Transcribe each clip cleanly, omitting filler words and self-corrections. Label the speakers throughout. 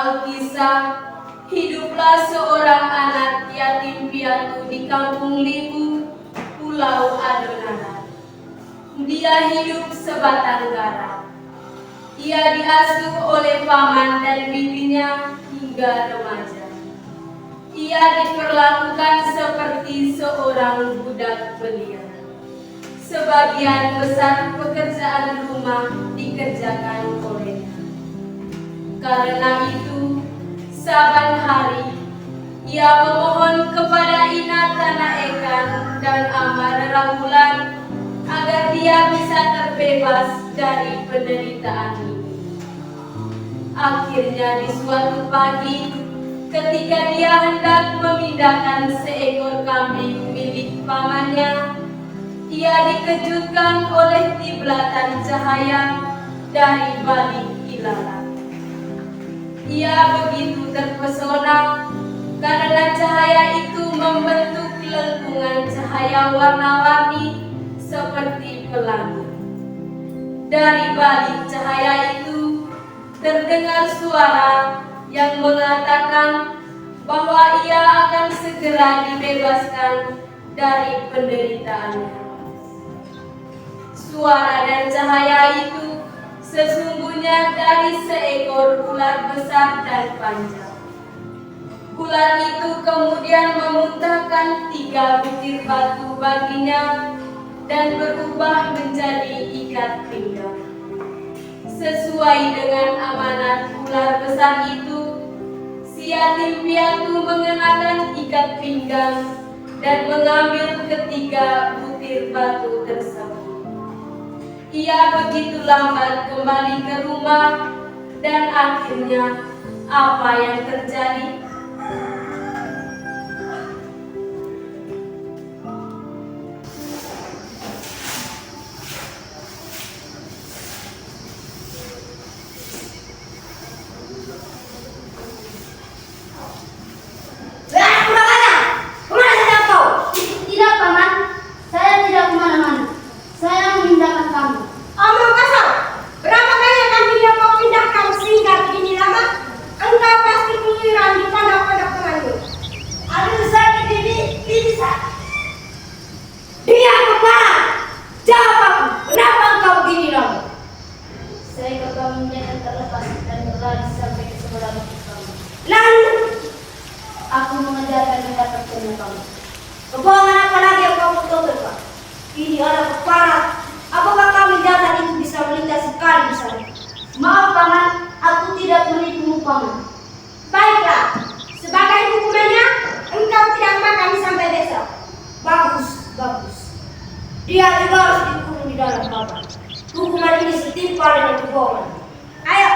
Speaker 1: Alkisah, hiduplah seorang anak yatim piatu di kampung Limu, Pulau Adonara. Dia hidup sebatang kara. Ia diasuh oleh paman dan bibinya hingga remaja. Ia diperlakukan seperti seorang budak belia. Sebagian besar pekerjaan rumah dikerjakan olehnya. Karena itu, saban hari ia memohon kepada Ina Tanah Ekan dan Amar Rahulan agar dia bisa terbebas dari penderitaan ini. Akhirnya di suatu pagi, ketika dia hendak memindahkan seekor kambing milik pamannya, ia dikejutkan oleh kiblatan cahaya dari balik ilalang. Ia begitu terpesona karena cahaya itu membentuk lengkungan cahaya warna-warni seperti pelangi. Dari balik cahaya itu terdengar suara yang mengatakan bahwa ia akan segera dibebaskan dari penderitaannya. Suara dan cahaya itu sesungguhnya dari seekor ular besar dan panjang. Ular itu kemudian memuntahkan 3 butir batu baginya dan berubah menjadi ikat pinggang. Sesuai dengan amanat ular besar itu, si yatim piatu mengenakan ikat pinggang dan mengambil ketiga butir batu tersebut. Ia begitu lambat kembali ke rumah dan akhirnya apa yang terjadi?
Speaker 2: Aku mengejarkan mendapatkan kamu. Kebohongan apa lagi yang kamu tuturkan? Ini adalah keparat. Apakah kami jahat itu bisa melintas sekali di sana? Maaf paman, aku tidak menipumu paman.
Speaker 3: Baiklah, sebagai hukumannya, engkau tidak makan sampai besok.
Speaker 2: Bagus, bagus. Dia juga harus dikurung di dalam paman. Hukuman ini setimpal dengan kebohongan.
Speaker 3: Ayo.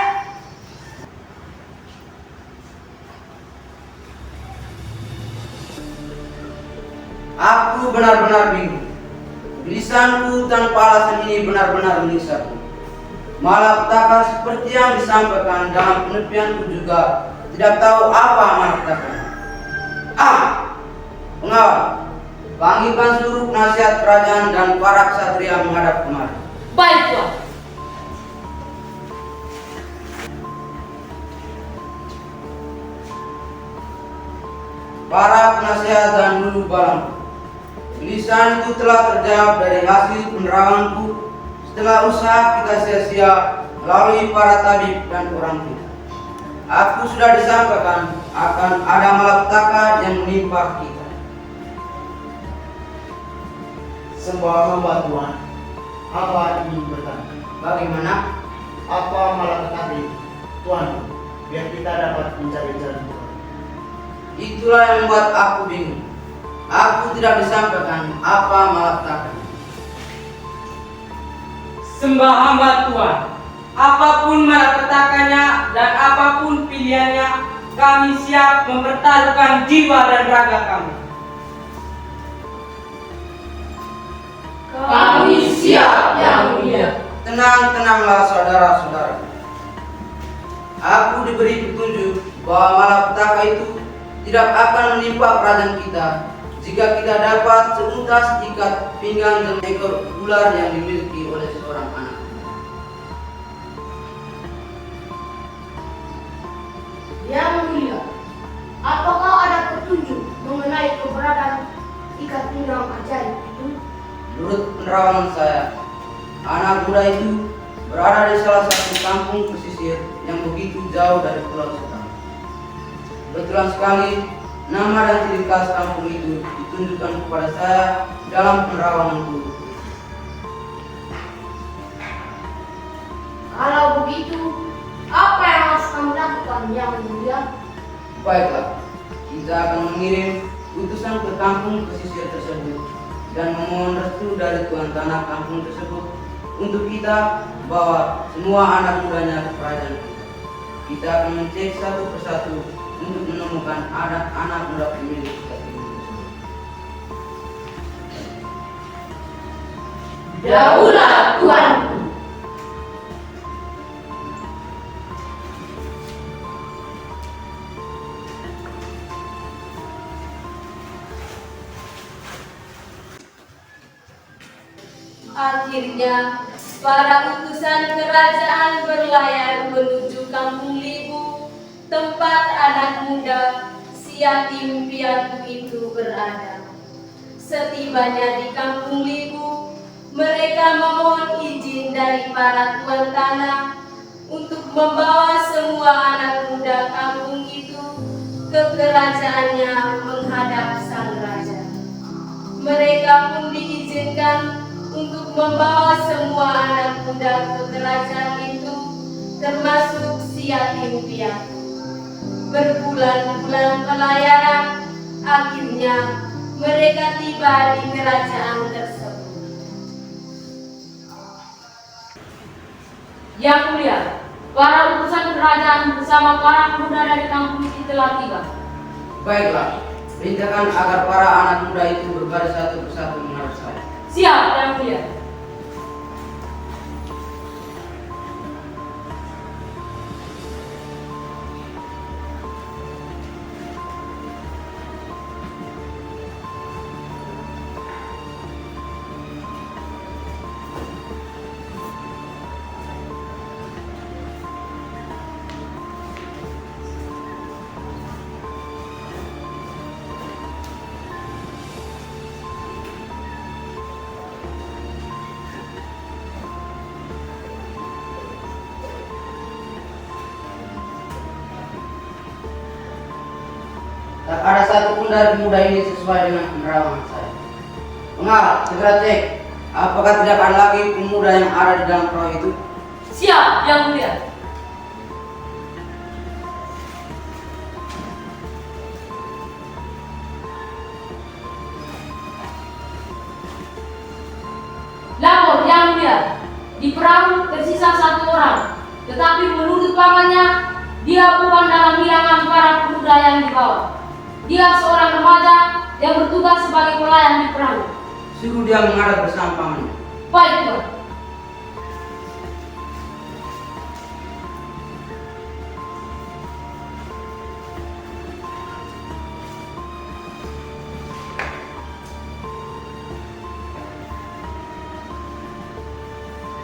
Speaker 4: Aku benar-benar bingung. Lisanku tanpa alasan ini benar-benar menyiksaku. Malapetaka seperti yang disampaikan dalam penepianku juga tidak tahu apa malapetaka. Pengawal, panggilkan seluruh penasihat kerajaan dan para ksatria menghadap kemari.
Speaker 1: Baik, Tuan.
Speaker 4: Para penasihat dan lulu balang, lisan itu telah terjawab dari hasil penerawanganku setelah usaha kita sia-sia melalui para tabib dan orang tua. Aku sudah disampaikan akan ada malapetaka yang menimpa kita.
Speaker 5: Sembah hamba Tuhan, hamba ingin bertanya,
Speaker 4: Bagaimana?
Speaker 5: apa malapetaka itu, Tuhan, biar kita dapat mencari jalan Tuhan.
Speaker 4: Itulah yang membuat aku bingung. Aku tidak disampaikan apa malapetaka.
Speaker 6: Sembah hamba Tuhan, apapun malapetakanya dan apapun pilihannya, kami siap mempertaruhkan jiwa dan raga kami.
Speaker 1: Kami siap, Yang Mulia.
Speaker 4: Tenang-tenanglah saudara-saudara. Aku diberi petunjuk bahwa malapetaka itu tidak akan menimpa kerajaan kita jika kita dapat seuntas ikat pinggang dan ekor ular yang dimiliki oleh seorang anak.
Speaker 3: Yang mulia, apakah ada petunjuk mengenai keberadaan ikat pinggang ajaib itu?
Speaker 4: Menurut penerawangan saya, anak muda itu berada di salah satu kampung pesisir yang begitu jauh dari Pulau Setang. Kebetulan sekali, nama dan ciri khas kampung itu ditunjukkan kepada saya dalam penerawanganku.
Speaker 3: Kalau begitu, apa yang harus kami lakukan yang mulia?
Speaker 4: Baiklah, kita akan mengirim utusan ke kampung pesisir tersebut dan memohon restu dari tuan tanah kampung tersebut untuk kita bawa semua anak mudanya ke kerajaan kita. Kita akan mencek satu persatu untuk menemukan anak-anak muda pemilik ikat pinggang tersebut.
Speaker 1: Daulah tuanku. Akhirnya, para utusan kerajaan berlayar menuju Kampung Libu, tempat anak muda si yatim piatu itu berada. Setibanya di Kampung Libu, mereka memohon izin dari para tuan tanah untuk membawa semua anak muda kampung itu ke kerajaannya menghadap sang raja. Mereka pun diizinkan untuk membawa semua anak muda ke kerajaan itu, termasuk si yatim piatu. Berbulan-bulan pelayaran, akhirnya mereka tiba di kerajaan tersebut.
Speaker 7: Yang mulia, para utusan kerajaan bersama para pemuda dari kampung itu telah tiba.
Speaker 4: Baiklah, perintahkan agar para anak muda itu berbaris satu persatu menghadap saya.
Speaker 7: Siap, yang mulia.
Speaker 4: Tak ada satupun dari pemuda ini sesuai dengan penerawangan saya. Pengarah, segera cek apakah tidak ada lagi pemuda yang ada di dalam perahu itu.
Speaker 7: Siap, yang mulia. Lapor, yang mulia. Di perahu tersisa satu orang, tetapi menurut pamannya, dia bukan dalam bilangan para pemuda yang dibawa. Dia seorang remaja yang bertugas sebagai pelayan di perahu.
Speaker 4: Suruh dia menghadap bersama pamannya.
Speaker 7: Baik, Tuan.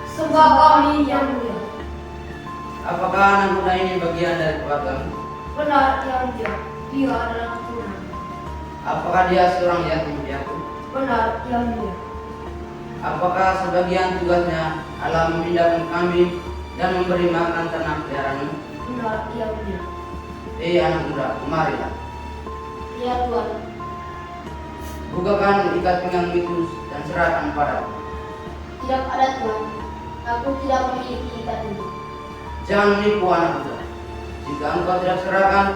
Speaker 3: Sembah kami yang mulia.
Speaker 4: Apakah anak muda ini bagian dari keluargamu?
Speaker 3: Benar yang mulia, dia adalah keturunan.
Speaker 4: Apakah dia seorang yatim piatu?
Speaker 3: Benar yang mulia.
Speaker 4: Apakah sebagian tugasnya adalah memindahkan kambing dan memberi makan ternak peliharaanmu?
Speaker 3: Benar yang mulia.
Speaker 4: Anak muda, kemarilah.
Speaker 3: Ya Tuan.
Speaker 4: Bukakan ikat pinggangmu itu dan serahkan padaku.
Speaker 3: Tidak ada Tuan. Aku tidak memiliki ikat ini.
Speaker 4: Jangan menipu anak muda. Jika engkau tidak serahkan,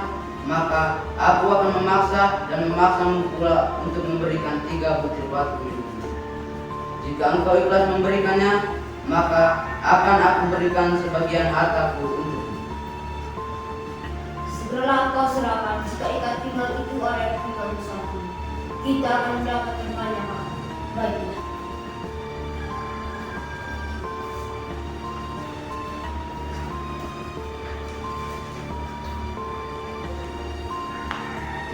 Speaker 4: maka aku akan memaksa dan memaksamu pula untuk memberikan 3 butir batu minum. Jika engkau ikhlas memberikannya, maka akan aku berikan sebagian hartaku untukmu.
Speaker 3: Segeralah kau serahkan jika ikat pinggang itu ada di pinggang satu. Kita akan mendapatkan banyak hal. Baiklah.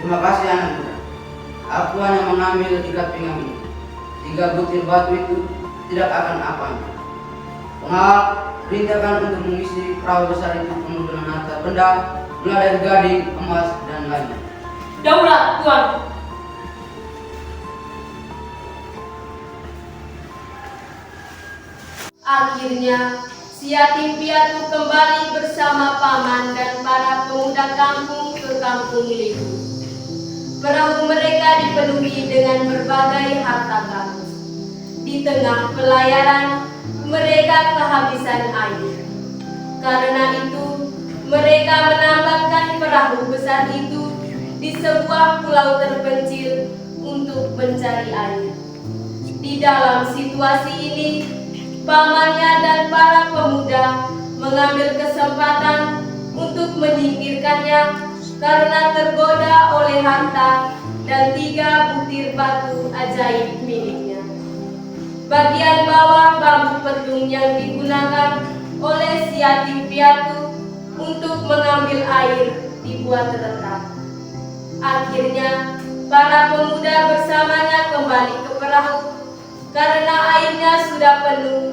Speaker 4: Terima kasih anak muda. Aku hanya mengambil ikat pinggang ini. 3 butir batu itu tidak akan aku ambil. Pengawal, perintahkan untuk mengisi perahu besar itu penuh dengan harta benda helai gading, emas, dan lainnya.
Speaker 7: Daulat, Tuan.
Speaker 1: Akhirnya, si yatim piatu kembali bersama paman dan para pemuda kampung ke kampung Libu. Perahu mereka dipenuhi dengan berbagai harta karun. Di tengah pelayaran, mereka kehabisan air. Karena itu, mereka menambahkan perahu besar itu di sebuah pulau terpencil untuk mencari air. Di dalam situasi ini, pamannya dan para pemuda mengambil kesempatan untuk menyingkirkannya karena tergoda oleh harta dan 3 butir batu ajaib miliknya. Bagian bawah bambu petung yang digunakan oleh si yatim piatu untuk mengambil air dibuat retak. Akhirnya, para pemuda bersamanya kembali ke perahu karena airnya sudah penuh,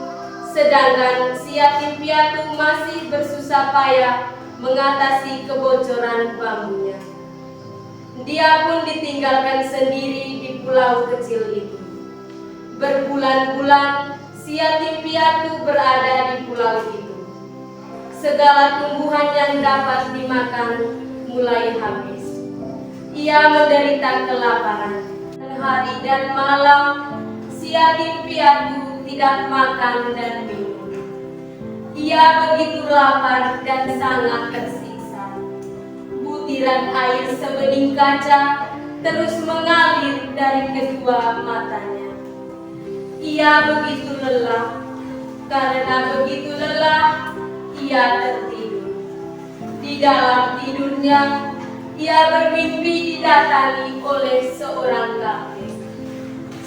Speaker 1: sedangkan si yatim piatu masih bersusah payah mengatasi kebocoran bambunya. Dia pun ditinggalkan sendiri di pulau kecil itu. Berbulan-bulan, si yatim piatu berada di pulau itu. Segala tumbuhan yang dapat dimakan mulai habis. Ia menderita kelaparan. Hari dan malam, si yatim piatu tidak makan dan minum. Ia begitu lapar dan sangat tersiksa. Butiran air sebening kaca terus mengalir dari kedua matanya. Ia begitu lelah. Karena begitu lelah, ia tertidur. Di dalam tidurnya, ia bermimpi didatangi oleh seorang kakek.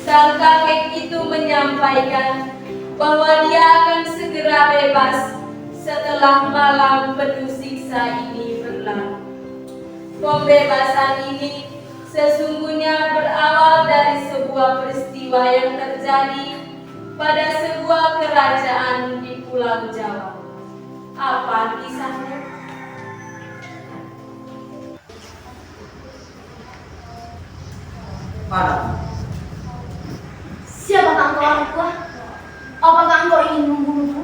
Speaker 1: Sang kakek itu menyampaikan bahwa dia akan segera bebas setelah malam penuh siksa ini berlalu. Pembebasan ini sesungguhnya berawal dari sebuah peristiwa yang terjadi pada sebuah kerajaan di Pulau Jawa. Apa kisahnya?
Speaker 4: Anak,
Speaker 2: Siapakah engkau orang tua? Apakah engkau ingin membunuhku?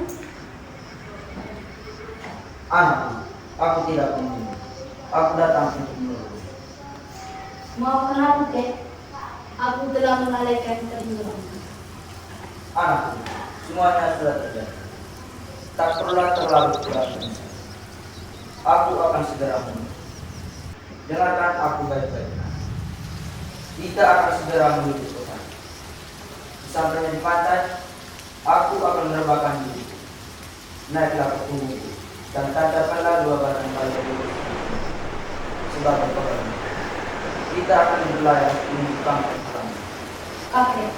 Speaker 4: anak, aku tidak membunuh. Aku datang untuk menolong.
Speaker 2: Maafkan aku, Kek. Aku telah melalaikan perintahmu.
Speaker 4: Anak, semuanya sudah terjadi. Tak perlulah terlalu keras. Aku akan segera menolong. Dengarkan aku baik-baik. Kita akan segera menuju kota. Sampainya di pantai, aku akan merebahkan diri. Naiklah ke punggungku dan tancapkanlah 2 batang kayu putih sebagai pegangan. Kita akan berlayar menuju kampung kami.
Speaker 2: Kakek,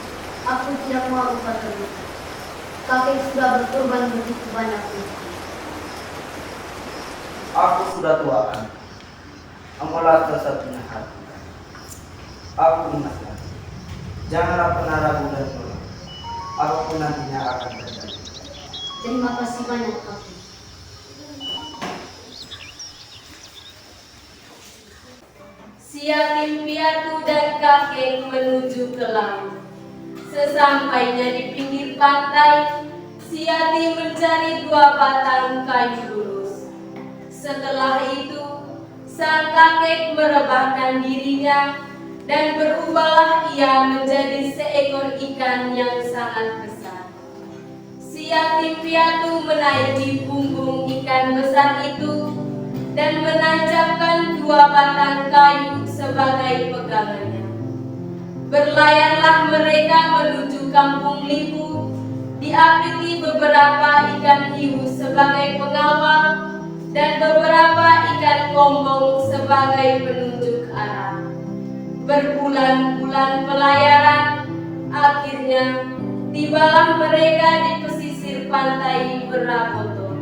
Speaker 2: aku tidak mau bertemu. Kakek sudah berkorban begitu banyak.
Speaker 4: Aku sudah tua kan. Engkaulah satu-satunya hati. Aku ingatkan. Janganlah pernah ragu dan menolak. Apapun nantinya akan terjadi.
Speaker 2: Terima kasih banyak, kakek.
Speaker 1: Si yatim piatu dan kakek menuju ke laut. Sesampainya di pinggir pantai, si yatim mencari 2 batang kayu lurus. Setelah itu, sang kakek merebahkan dirinya dan berubahlah ia menjadi seekor ikan yang sangat besar. Si yatim piatu menaiki punggung ikan besar itu dan menancapkan 2 batang kayu sebagai pegangannya. Berlayarlah mereka menuju kampung Libu, diapiti beberapa ikan hiu sebagai pengawal dan beberapa ikan kombong sebagai penunjuk arah. Berbulan-bulan pelayaran, akhirnya tibalah mereka di pesisir pantai Beraboto.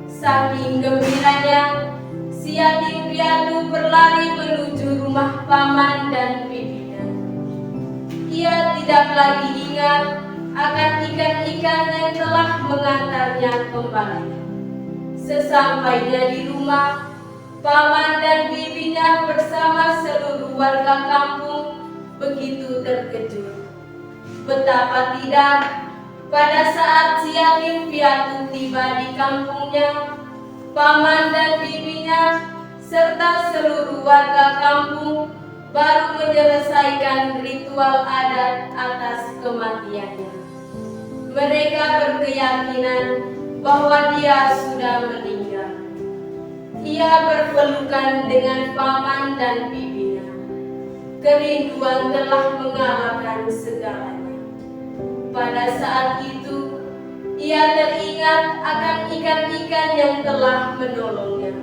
Speaker 1: Saking gembiranya, si yatim piatu berlari menuju rumah paman dan bibinya. Ia tidak lagi ingat akan ikan-ikan yang telah mengantarnya kembali. Sesampainya di rumah, Paman dan bibinya bersama seluruh warga kampung begitu terkejut. Betapa tidak, pada saat si yatim piatu tiba di kampungnya, paman dan bibinya serta seluruh warga kampung baru menyelesaikan ritual adat atas kematiannya. Mereka berkeyakinan bahwa dia sudah meninggal. Ia berpelukan dengan paman dan bibinya. Kerinduan telah mengalahkan segalanya. Pada saat itu, ia teringat akan ikan-ikan yang telah menolongnya.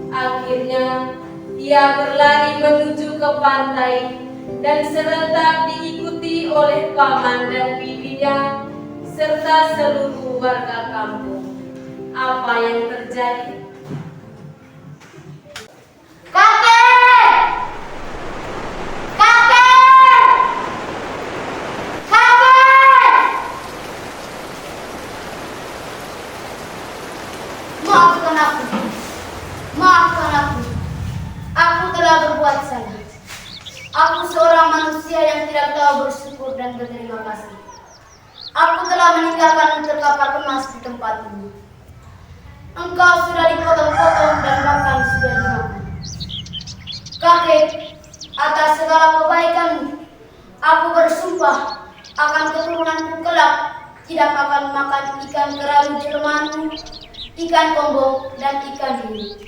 Speaker 1: Akhirnya, ia berlari menuju ke pantai dan serentak diikuti oleh paman dan bibinya serta seluruh warga kampung. Apa yang terjadi?
Speaker 2: Kakek! Kakek! Kakek! Maafkan aku. Maafkan aku. Aku telah berbuat salah. Aku seorang manusia yang tidak tahu bersyukur dan berterima kasih. Aku telah meninggalkan terkapar emas di tempat ini. Engkau sudah dipotong-potong dan bahkan sudah dimakan. Kakek, atas segala kebaikanmu, aku bersumpah akan keturunanku kelak tidak akan makan ikan kerabu Jermanmu, ikan kombong, dan ikan hiu.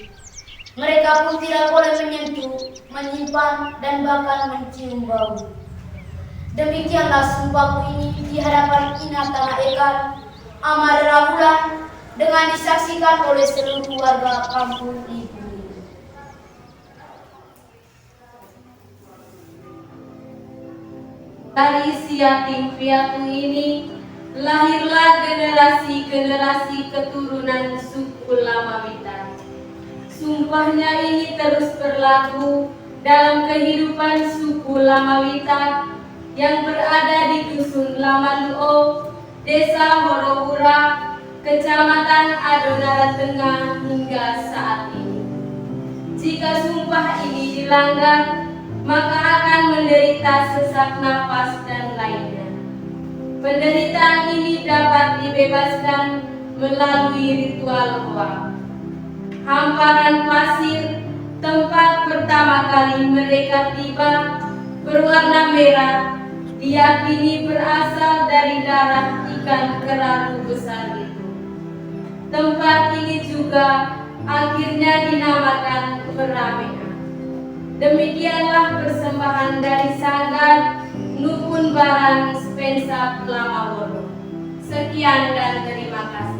Speaker 2: Mereka pun tidak boleh menyentuh, menyimpan, dan bahkan mencium bau. Demikianlah sumpahku ini di hadapan Ina Tanah Ekan, Amadera Bulan, dengan disaksikan oleh seluruh warga kampung ini.
Speaker 1: Dari si yatim piatu ini lahirlah generasi-generasi keturunan suku Lamawita. Sumpahnya ini terus berlaku dalam kehidupan suku Lamawita yang berada di Dusun Lamaluo, Desa Horowura, Kecamatan Adonara Tengah hingga saat ini. Jika sumpah ini dilanggar, maka akan menderita sesak napas dan lainnya. Penderitaan ini dapat dibebaskan melalui ritual hoa. Hamparan pasir, tempat pertama kali mereka tiba, berwarna merah, diyakini berasal dari darah ikan kerabu besar itu. Tempat ini juga akhirnya dinamakan Meramea. Demikianlah persembahan dari Sanggar Nupun Barang Spensa Lamaworo. Sekian dan terima kasih.